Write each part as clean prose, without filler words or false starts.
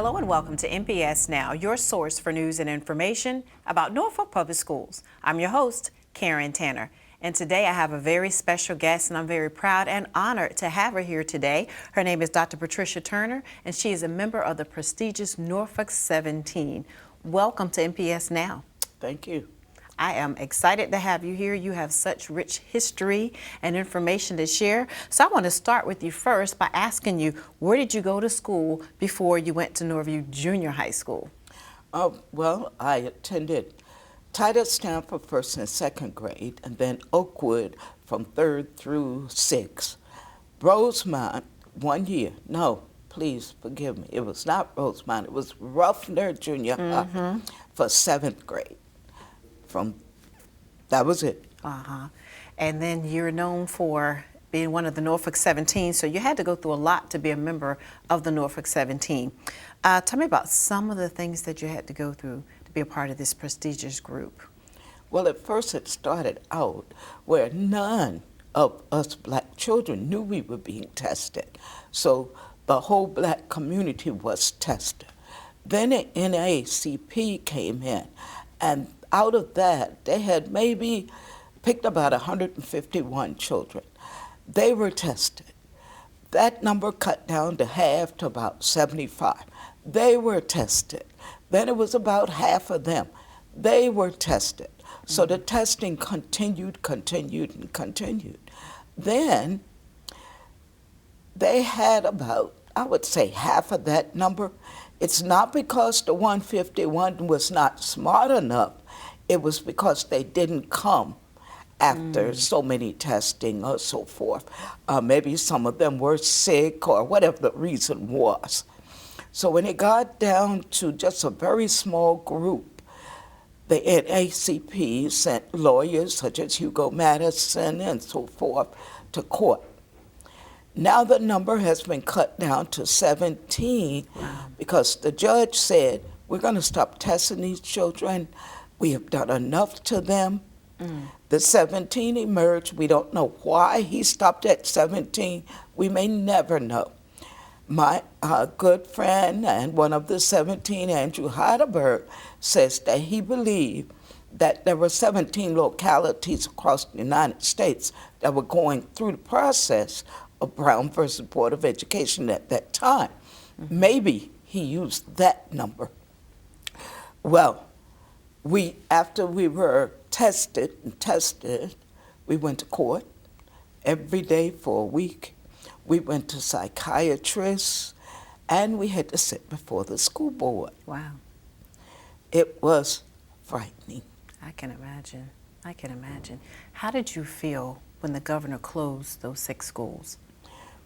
Hello and welcome to NPS Now, your source for news and information about Norfolk Public Schools. I'm your host, Karen Tanner, and today I have a very special guest, and I'm very proud and honored to have her here today. Her name is Dr. Patricia Turner, and she is a member of the prestigious Norfolk 17. Welcome to NPS Now. Thank you. I am excited to have you here. You have such rich history and information to share. So I want to start with you first by asking you, where did you go to school before you went to Norview Junior High School? Well, I attended Titustown for first and second grade, and then Oakwood from third through sixth. Rosemont, 1 year. No, please forgive me. It was not Rosemont. It was Ruffner Junior High for seventh grade. That was it. And then you're known for being one of the Norfolk 17, so you had to go through a lot to be a member of the Norfolk 17. Tell me about some of the things that you had to go through to be a part of this prestigious group. Well, at first it started out where none of us black children knew we were being tested. So the whole black community was tested. Then the NAACP came in, and out of that, they had maybe picked about 151 children. They were tested. That number cut down to half to about 75. They were tested. Then it was about half of them. They were tested. So the testing continued. Then they had about, I would say, half of that number. It's not because the 151 was not smart enough. It was because they didn't come after so many testing or so forth. Maybe some of them were sick or whatever the reason was. So when it got down to just a very small group, the NAACP sent lawyers such as Hugo Madison and so forth to court. Now the number has been cut down to 17 because the judge said, we're going to stop testing these children. We have done enough to them. The 17 emerged. We don't know why he stopped at 17. We may never know. My good friend and one of the 17, Andrew Heidelberg, says that he believed that there were 17 localities across the United States that were going through the process of Brown versus Board of Education at that time. Maybe he used that number. Well, after we were tested, we went to court every day for a week. We went to psychiatrists, and we had to sit before the school board. Wow. It was frightening. I can imagine. How did you feel when the governor closed those 6 schools?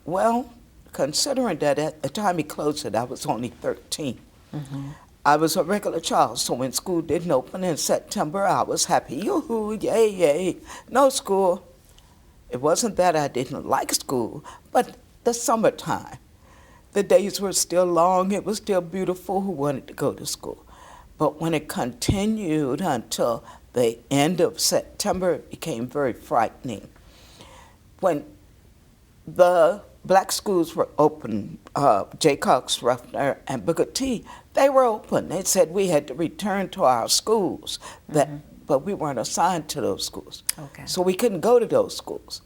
Well, considering that at the time he closed it, I was only 13. I was a regular child, so when school didn't open in September, I was happy. Yoo-hoo, yay, yay, no school. It wasn't that I didn't like school, but the summertime. The days were still long, it was still beautiful, who wanted to go to school? But when it continued until the end of September, it became very frightening. When the black schools were open, Jaycox, Ruffner, and Booker T, they were open. They said we had to return to our schools, but we weren't assigned to those schools. So we couldn't go to those schools.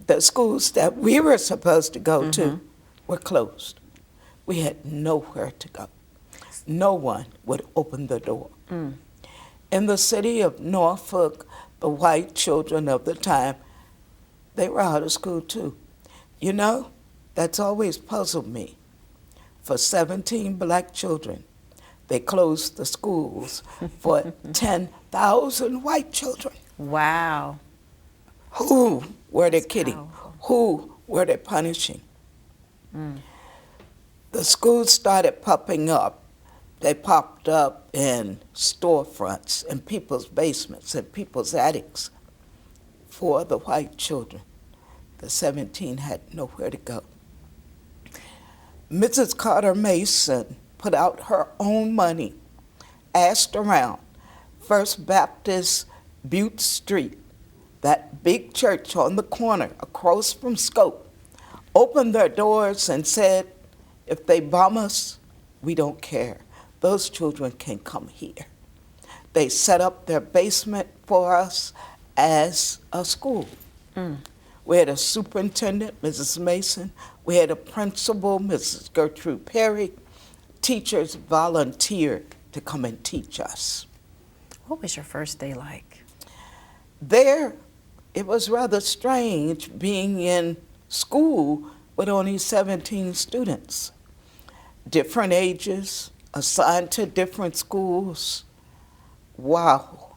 The schools that we were supposed to go to were closed. We had nowhere to go. No one would open the door. In the city of Norfolk, the white children of the time, they were out of school too. You know, that's always puzzled me. For 17 black children, they closed the schools for 10,000 white children. Wow. Who were they kidding? Powerful. Who were they punishing? The schools started popping up. They popped up in storefronts, in people's basements, in people's attics for the white children. The 17 had nowhere to go. Mrs. Carter Mason put out her own money, asked around, First Baptist Butte Street, that big church on the corner across from Scope, opened their doors and said, if they bomb us, we don't care. Those children can come here. They set up their basement for us as a school. We had a superintendent, Mrs. Mason. We had a principal, Mrs. Gertrude Perry. Teachers volunteered to come and teach us. What was your first day like? There, it was rather strange being in school with only 17 students. Different ages, assigned to different schools. Wow.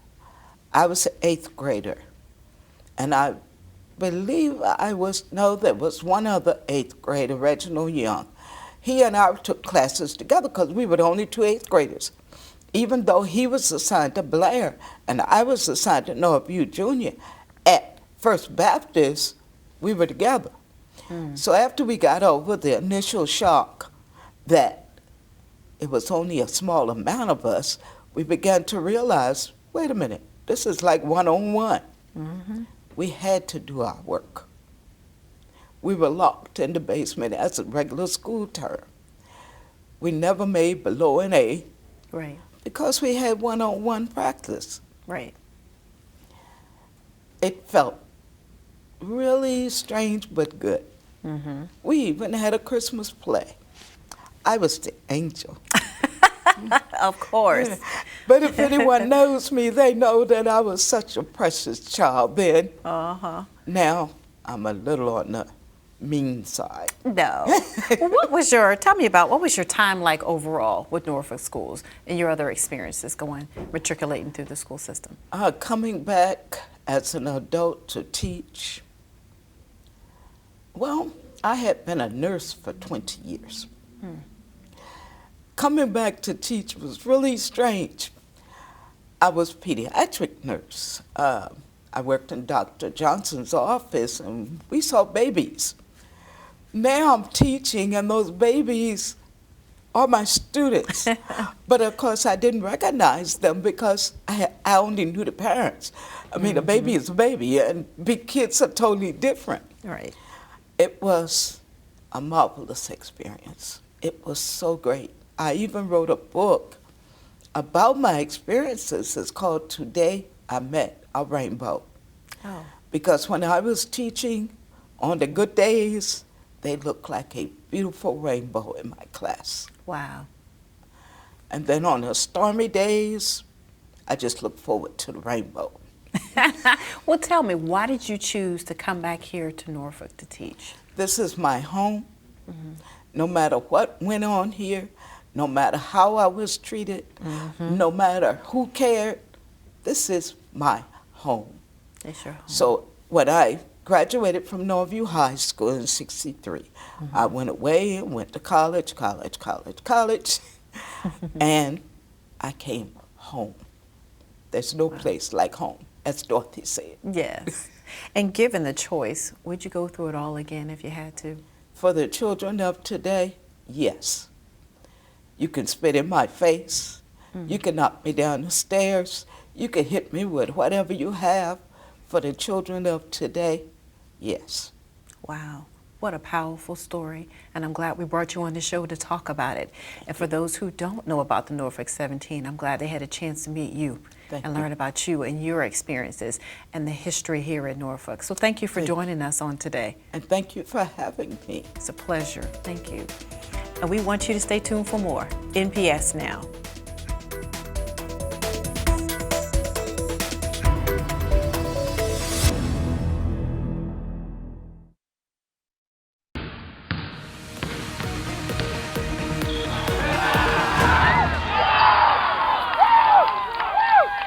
I was an 8th grader, and I believe there was one other 8th grader, Reginald Young. He and I took classes together because we were the only 2 8th graders. Even though he was assigned to Blair and I was assigned to Norview Junior, at First Baptist, we were together. So after we got over the initial shock that it was only a small amount of us, we began to realize, wait a minute, this is like one-on-one. We had to do our work. We were locked in the basement as a regular school term. We never made below an A. Right. Because we had one-on-one practice. Right. It felt really strange but good. We even had a Christmas play. I was the angel. Of course. But if anyone knows me, they know that I was such a precious child then. Now, I'm a little on the mean side. No. Well, tell me about, what was your time like overall with Norfolk Schools and your other experiences matriculating through the school system? Coming back as an adult to teach, well, I had been a nurse for 20 years. Coming back to teach was really strange. I was a pediatric nurse. I worked in Dr. Johnson's office, and we saw babies. Now I'm teaching, and those babies are my students. But of course, I didn't recognize them because I only knew the parents. I mean, a baby is a baby, and big kids are totally different. Right. It was a marvelous experience. It was so great. I even wrote a book about my experiences. It's called Today I Met a Rainbow. Oh. Because when I was teaching, on the good days, they looked like a beautiful rainbow in my class. Wow. And then on the stormy days, I just look forward to the rainbow. Well, tell me, why did you choose to come back here to Norfolk to teach? This is my home. No matter what went on here, no matter how I was treated, no matter who cared, this is my home. It's your home. So when I graduated from Norview High School in '63, I went away and went to college, and I came home. There's no place like home, as Dorothy said. Yes. And given the choice, would you go through it all again if you had to? For the children of today, yes. You can spit in my face. You can knock me down the stairs. You can hit me with whatever you have. For the children of today, yes. Wow. What a powerful story. And I'm glad we brought you on the show to talk about it. And for those who don't know about the Norfolk 17, I'm glad they had a chance to meet you and learn about you and your experiences and the history here at Norfolk. So thank you for joining us on today. And thank you for having me. It's a pleasure. Thank you. And we want you to stay tuned for more NPS Now.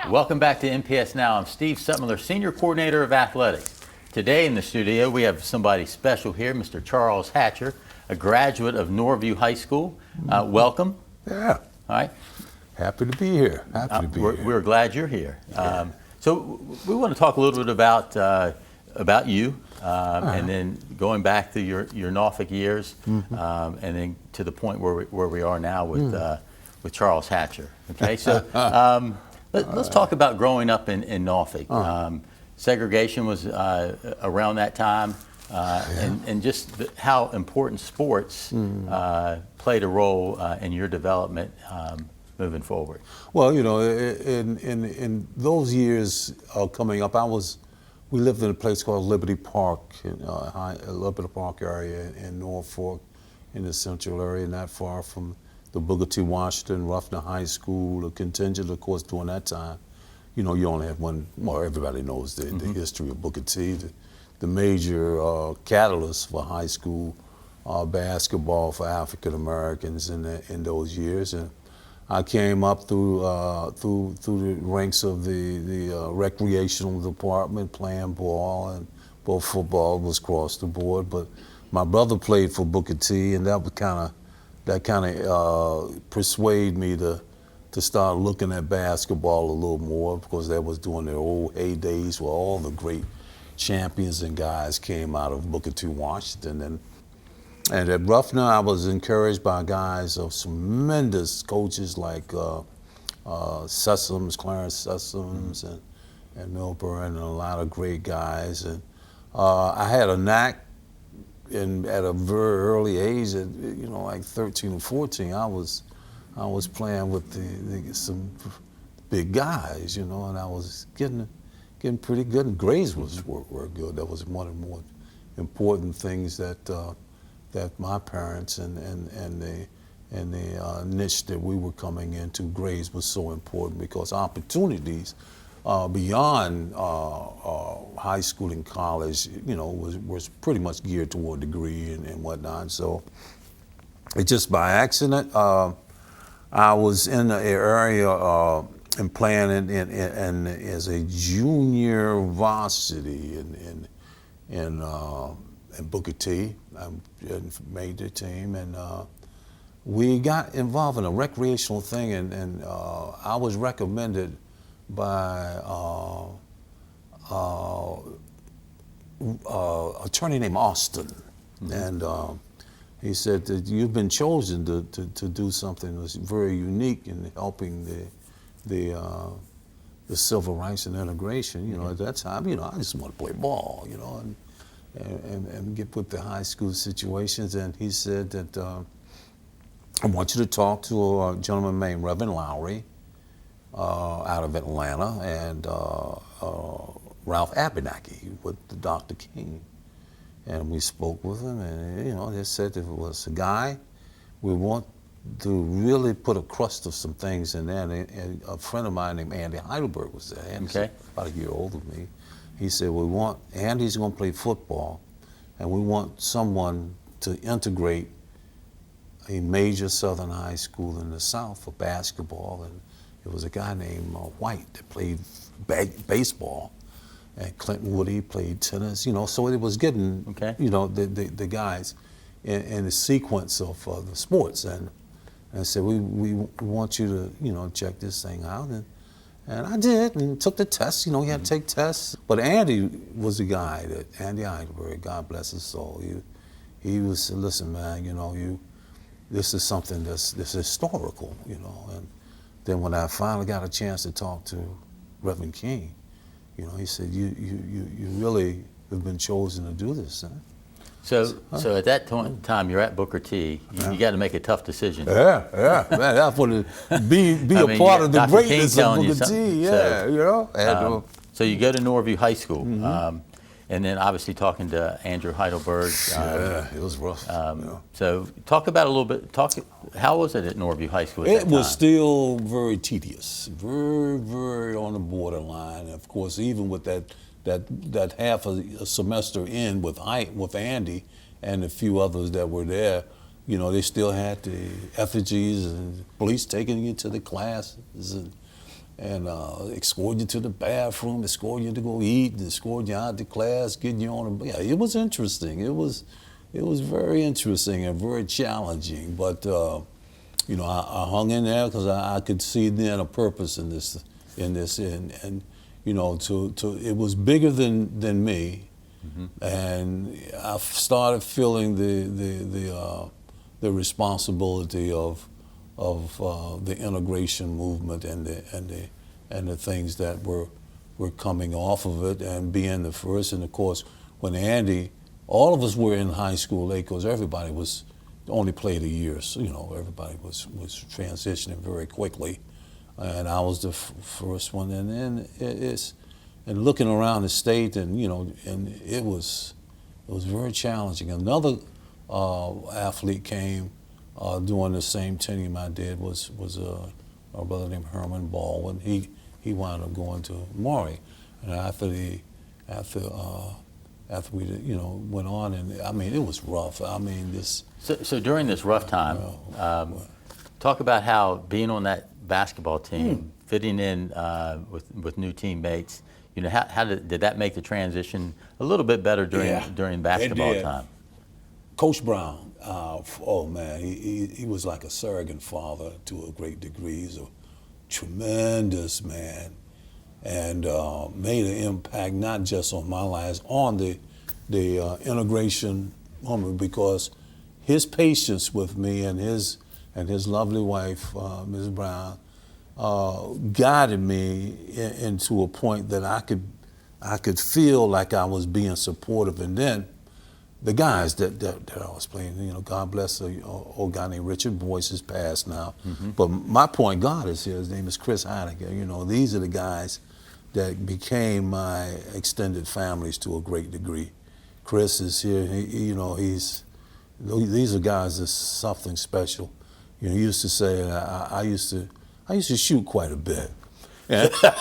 Welcome back to NPS Now. I'm Steve Sutmiller, Senior Coordinator of Athletics. Today in the studio we have somebody special here, Mr. Charles Hatcher, a graduate of Norview High School. Welcome. Yeah. All right. Happy to be here. We're glad you're here. So we want to talk a little bit about you, and then going back to your Norfolk years, and then to the point where we are now with Charles Hatcher. Okay. So. Let's talk about growing up in Norfolk. Segregation was around that time. and just how important sports played a role in your development moving forward. Well, you know, in those years coming up, we lived in a place called Liberty Park, Liberty Park area in Norfolk, in the central area, not far from the Booker T. Washington, Ruffner High School, the contingent, of course, during that time. You know, you only had one, well, everybody knows the history of Booker T, the major catalyst for high school basketball for African Americans in those years. And I came up through the ranks of the recreational department, playing ball, and both football was across the board. But my brother played for Booker T, and that kind of persuaded me to start looking at basketball a little more, because that was during the old heydays where all the great champions and guys came out of Booker T. Washington. And at Ruffner, I was encouraged by guys of tremendous coaches like Sessoms, Clarence Sessoms, and Milburn, and a lot of great guys. And I had a knack, at a very early age, at, you know, like 13 or 14, I was playing with some big guys, you know, and I was getting pretty good, and grades were good. That was one of the more important things that my parents and the niche that we were coming into, grades was so important, because opportunities beyond high school and college, you know, was pretty much geared toward degree and whatnot. So it just by accident, I was in the area and playing in as a junior varsity in Booker T. I made the team, and we got involved in a recreational thing, and I was recommended by attorney named Austin, and he said that you've been chosen to do something that's very unique in helping the civil rights and integration. You know, at that time, you know, I just want to play ball, you know, and get put the high school situations. And he said that I want you to talk to a gentleman named Reverend Lowry out of Atlanta, and Ralph Abernathy with Dr. King. And we spoke with him, and, you know, they said there was a guy, we want to really put a crust of some things in there. And a friend of mine named Andy Heidelberg was there. Andy's about a year older than me. He said, Andy's going to play football, and we want someone to integrate a major Southern high school in the South for basketball. And it was a guy named White that played baseball, and Clinton Woody played tennis, you know, so it was getting, you know, the guys in the sequence of the sports. And I said, we want you to, you know, check this thing out. And I did, and took the test. You know, you had to take tests. But Andy was the guy Andy Heidelberg, God bless his soul. He was, listen, man, you know, this is something that's historical, you know. And then when I finally got a chance to talk to Reverend King, you know, he said, you really have been chosen to do this, huh? So at that time, you're at Booker T. You got to make a tough decision. Yeah, man, I want to be a part of the Dr. greatness of Booker T. So, You know. So you go to Norview High School, and then obviously talking to Andrew Heidelberg. Yeah, it was rough. So talk about a little bit. How was it at Norview High School? It was still very tedious, very, very on the borderline. Of course, even with that half a semester in with Andy and a few others that were there, you know, they still had the effigies and police taking you to the classes and escorting you to the bathroom, escorting you to go eat, and escorting you out to class, getting you on. Yeah, it was interesting. It was very interesting and very challenging. But you know, I hung in there because I could see then a purpose in this, and you know, it was bigger than me, and I started feeling the responsibility of the integration movement and the things that were coming off of it, and being the first. And of course, when Andy all of us were in high school late because everybody was only played a year. So, everybody was transitioning very quickly. And I was the first one. And then and looking around the state and, and it was very challenging. Another athlete came doing the same team I did was a brother named Herman Baldwin. He wound up going to Maury. And after we went on, and I mean, it was rough. I mean, this. So during this rough time, talk about how being on that basketball team, fitting in with new teammates. How did that make the transition a little bit better during basketball time? Coach Brown, oh man, he was like a surrogate father to a great degree. He's a tremendous man, and made an impact not just on my life, on the integration moment, because his patience with me and his lovely wife, Ms. Brown, guided me into a point that I could feel like I was being supportive. And then the guys that I was playing, God bless a old guy named Richard Boyce, has passed now. But my point guard is here. His name is Chris Heineke. These are the guys that became my extended families to a great degree. Chris is here. These are guys that's something special. He used to say, I used to shoot quite a bit.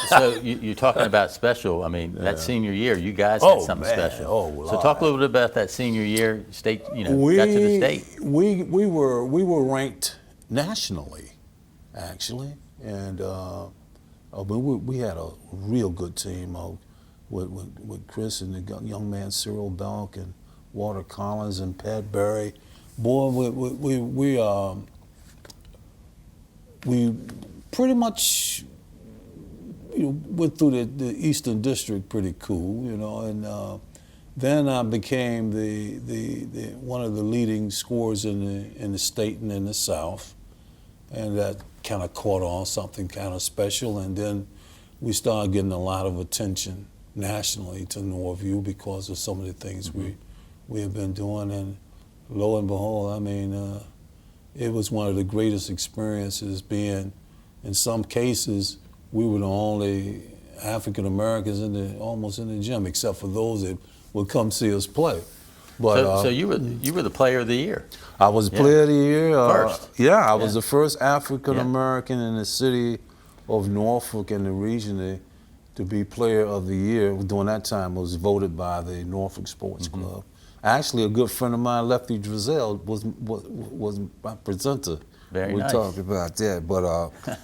So you're talking about special. I mean, that senior year, you guys had something special. So talk a little bit about that senior year. State, got to the state. We were ranked nationally, actually, and we had a real good team with Chris and the young man Cyril Belk and Walter Collins and Pat Berry. Boy, we pretty much went through the Eastern District pretty cool, and then I became the one of the leading scorers in the state and in the South, and that kind of caught on, something kind of special. And then we started getting a lot of attention nationally to Norview because of some of the things we have been doing, and lo and behold, I mean, it was one of the greatest experiences. Being, in some cases, we were the only African Americans almost in the gym, except for those that would come see us play. But so you were the player of the year. I was player of the year. First. I was the first African American in the city of Norfolk and the region to be player of the year. During that time, was voted by the Norfolk Sports Club. Actually, a good friend of mine, Lefty Drizel, was my presenter. Very we nice. talked about that, but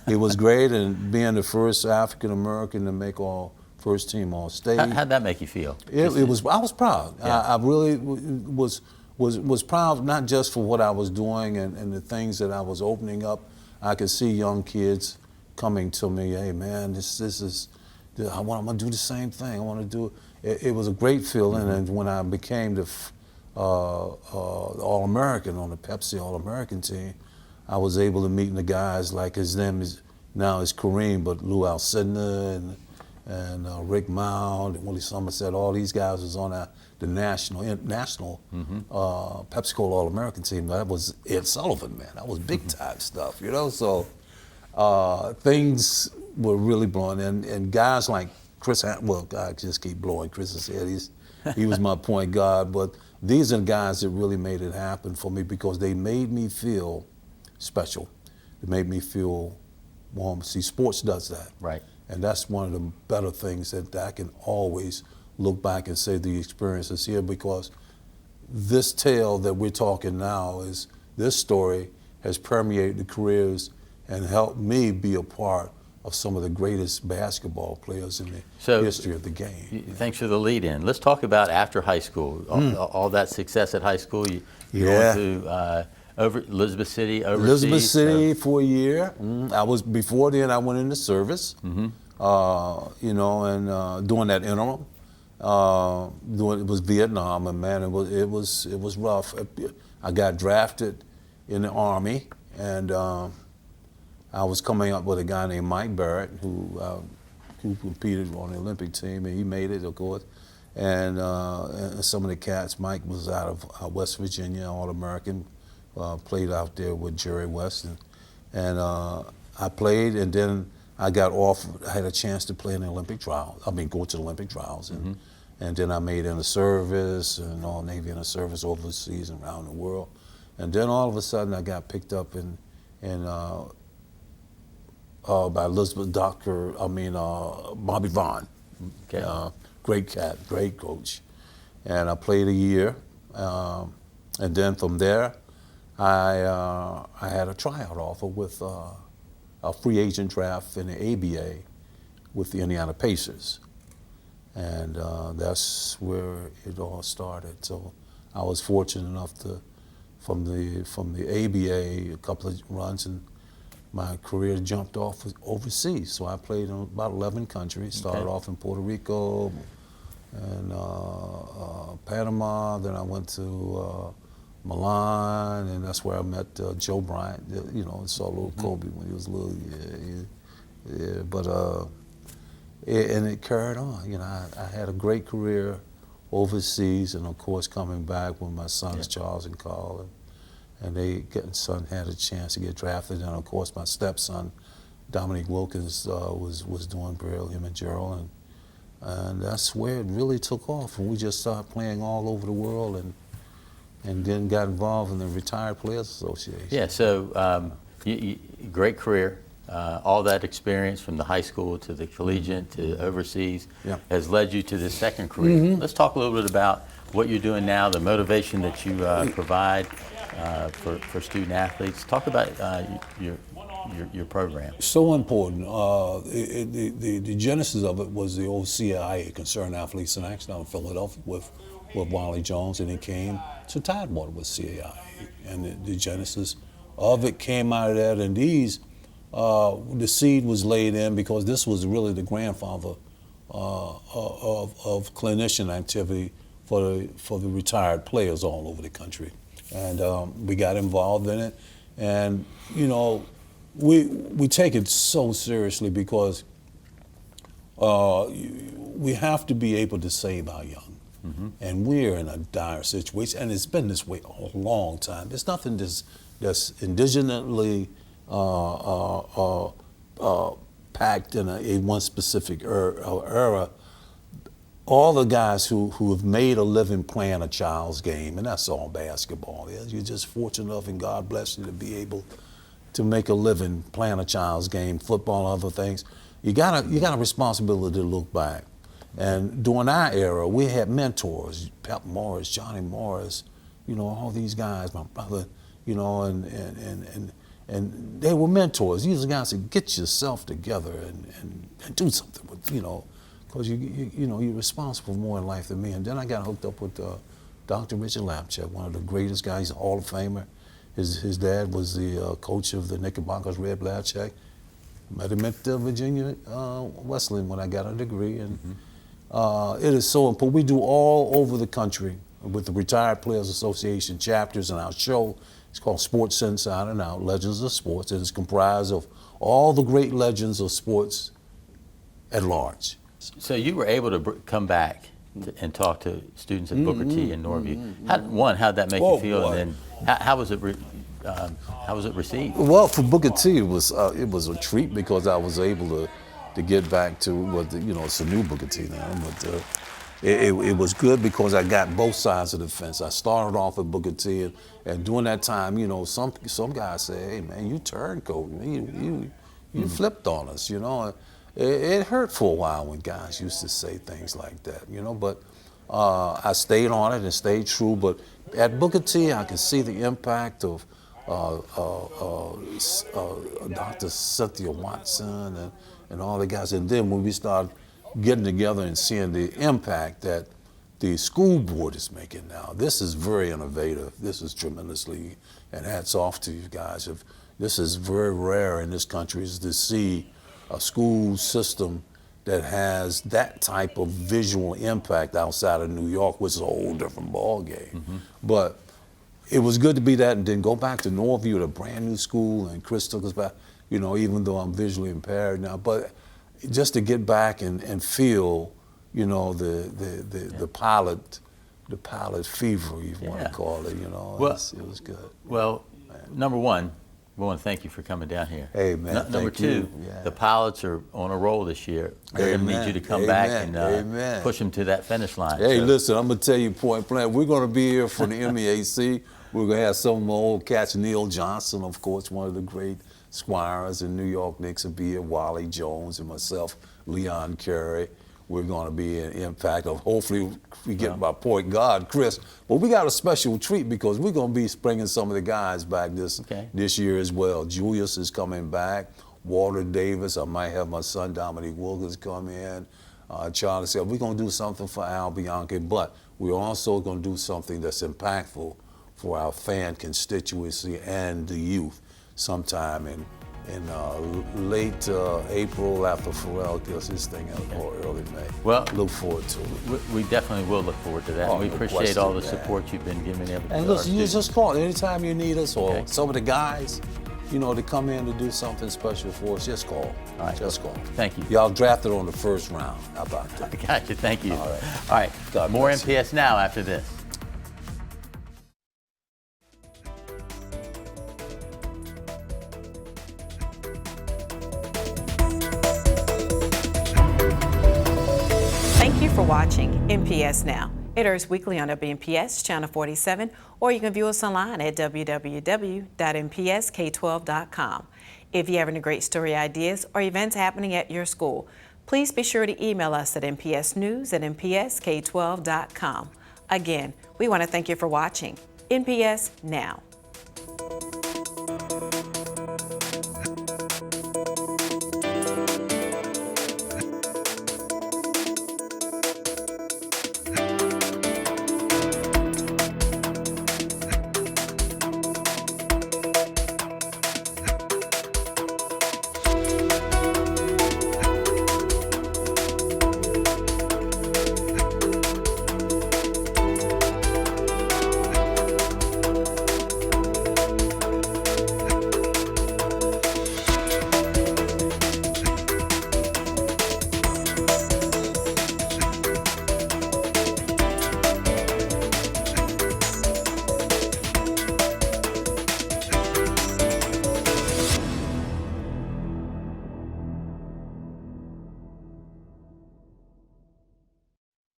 it was great, and being the first African American to make first team all state. How'd that make you feel? I was proud. Yeah. I really was proud, not just for what I was doing and the things that I was opening up. I could see young kids coming to me, hey man, this is, I'm gonna do the same thing. I want to do it. It was a great feeling, and when I became the All-American on the Pepsi All-American team, I was able to meet the guys like his name is now is Kareem, but Lou Alcindor and Rick Mound and Willie Somerset. All these guys was on the national Pepsi Cola All-American team. That was Ed Sullivan, man. That was big time stuff, So things were really blowing, and guys like Chris. Well, I just keep blowing Chris's head. He was my point guard, but these are the guys that really made it happen for me because they made me feel special. It made me feel warm. See, sports does that. Right. And that's one of the better things that I can always look back and say the experiences here, because this tale that we're talking now this story has permeated the careers and helped me be a part of some of the greatest basketball players in the history of the game. Thanks for the lead in. Let's talk about after high school, all that success at high school. You went to over Elizabeth City, overseas. Elizabeth City for a year. Before then I went into service, and during that interim, it was Vietnam, and man, it was rough. I got drafted in the Army, and I was coming up with a guy named Mike Barrett who competed on the Olympic team, and he made it, of course. and some of the cats. Mike was out of West Virginia, All-American, played out there with Jerry West, and I played, and then I got off. I had a chance to play in the Olympic trials. I mean, go to the Olympic trials, and then I made inter service and all Navy inter service overseas and around the world, and then all of a sudden I got picked up by Elizabeth Bobby Vaughn. Okay. Great cat, great coach. And I played a year, and then from there, I had a tryout offer with a free agent draft in the ABA with the Indiana Pacers. And that's where it all started. So I was fortunate enough to, from the ABA, a couple of runs, and my career jumped off overseas. So I played in about 11 countries. Started off in Puerto Rico and Panama. Then I went to Milan, and that's where I met Joe Bryant. You know, saw little Kobe when he was little. Yeah. But and it carried on. You know, I had a great career overseas, and of course coming back when my sons Charles and Carl and son had a chance to get drafted, and of course my stepson Dominique Wilkins was doing Braille, him and Gerald, and that's where it really took off, and we just started playing all over the world, and then got involved in the Retired Players Association. Yeah, so great career. All that experience from the high school to the collegiate to overseas has led you to this second career. Let's talk a little bit about what you're doing now, the motivation that you provide for student athletes. Talk about your program. So important. The genesis of it was the old CIA, Concerned Athletes in Action, out in Philadelphia with Wally Jones, and it came to Tidewater with CIA. And the genesis of it came out of that, and the seed was laid in because this was really the grandfather of clinician activity for the retired players all over the country. And we got involved in it, and you know, we take it so seriously because we have to be able to save our young. And we're in a dire situation, and it's been this way a long time. There's nothing that's indigenously packed in a one specific era. All the guys who have made a living playing a child's game, and that's all basketball is. You're just fortunate enough, and God bless you, to be able to make a living playing a child's game, football, other things. You got a responsibility to look back. And during our era, we had mentors, Pep Morris, Johnny Morris, you know, all these guys, my brother, you know, and they were mentors. These are guys that get yourself together and do something with, you know, because you know, you're responsible for more in life than me. And then I got hooked up with Dr. Richard Lapchuk, one of the greatest guys, a Hall of Famer. His dad was the coach of the Knickerbockers, Red Lapchuk. Met him at Virginia Wesleyan when I got a degree, and it is so important. We do all over the country with the Retired Players Association chapters, and our show is called Sports Inside and Out, Legends of Sports. It is comprised of all the great legends of sports at large. So you were able to come back and talk to students at Booker T and Norview. How'd that make you feel? Boy. And then how was it received? Well, for Booker T, it was a treat because I was able to get back to what you know, it's a new Booker T now, but it was good because I got both sides of the fence. I started off at Booker T, and during that time, you know, some guys say, "Hey man, you turncoat, you flipped on us," you know. It hurt for a while when guys used to say things like that, you know. But I stayed on it and stayed true. But at Booker T, I could see the impact of Dr. Cynthia Watson and all the guys. And then when we started getting together and seeing the impact that the school board is making now, this is very innovative. This is tremendously, and hats off to you guys. This is very rare in this country, is to see a school system that has that type of visual impact outside of New York, which is a whole different ball game. But it was good to be that, and then go back to Norview, a brand new school, and Chris took us back, you know, even though I'm visually impaired now, but just to get back and feel, you know, the pilot fever, you want Yeah. to call it, you know. Well- It was good. Well, number one, we want to thank you for coming down here. Hey, man, Number thank two, you. Yeah. the pilots are on a roll this year. They're going to need you to come back and Amen. push them to that finish line. Hey, So- listen, I'm going to tell you point blank. We're going to be here for the MEAC. We're going to have some old cats. Neil Johnson, of course, one of the great squires in New York. Knicks will be here. Wally Jones and myself, Leon Carey. We're going to be in impact of, hopefully we get my point guard, Chris. But we got a special treat because we're going to be bringing some of the guys back this year as well. Julius is coming back. Walter Davis. I might have my son Dominique Wilkins come in. Charlie said, we're going to do something for Al Bianchi, but we're also going to do something that's impactful for our fan constituency and the youth sometime in late April after Pharrell does his thing or early May. Well, look forward to it. We definitely will look forward to that. Oh, And we no appreciate question, all the man. support you've been giving everybody. And listen, you just call anytime you need us or Okay. some of the guys, you know, to come in to do something special for us, just call. All right. Just call. Thank you. Y'all drafted on the first round. How about that? Gotcha. Thank you. All right. All right. God More bless you. NPS Now after this. Thank you for watching NPS Now. It airs weekly on WNPS Channel 47, or you can view us online at www.npsk12.com. If you have any great story ideas or events happening at your school, please be sure to email us at npsnews@npsk12.com. Again, we want to thank you for watching NPS Now.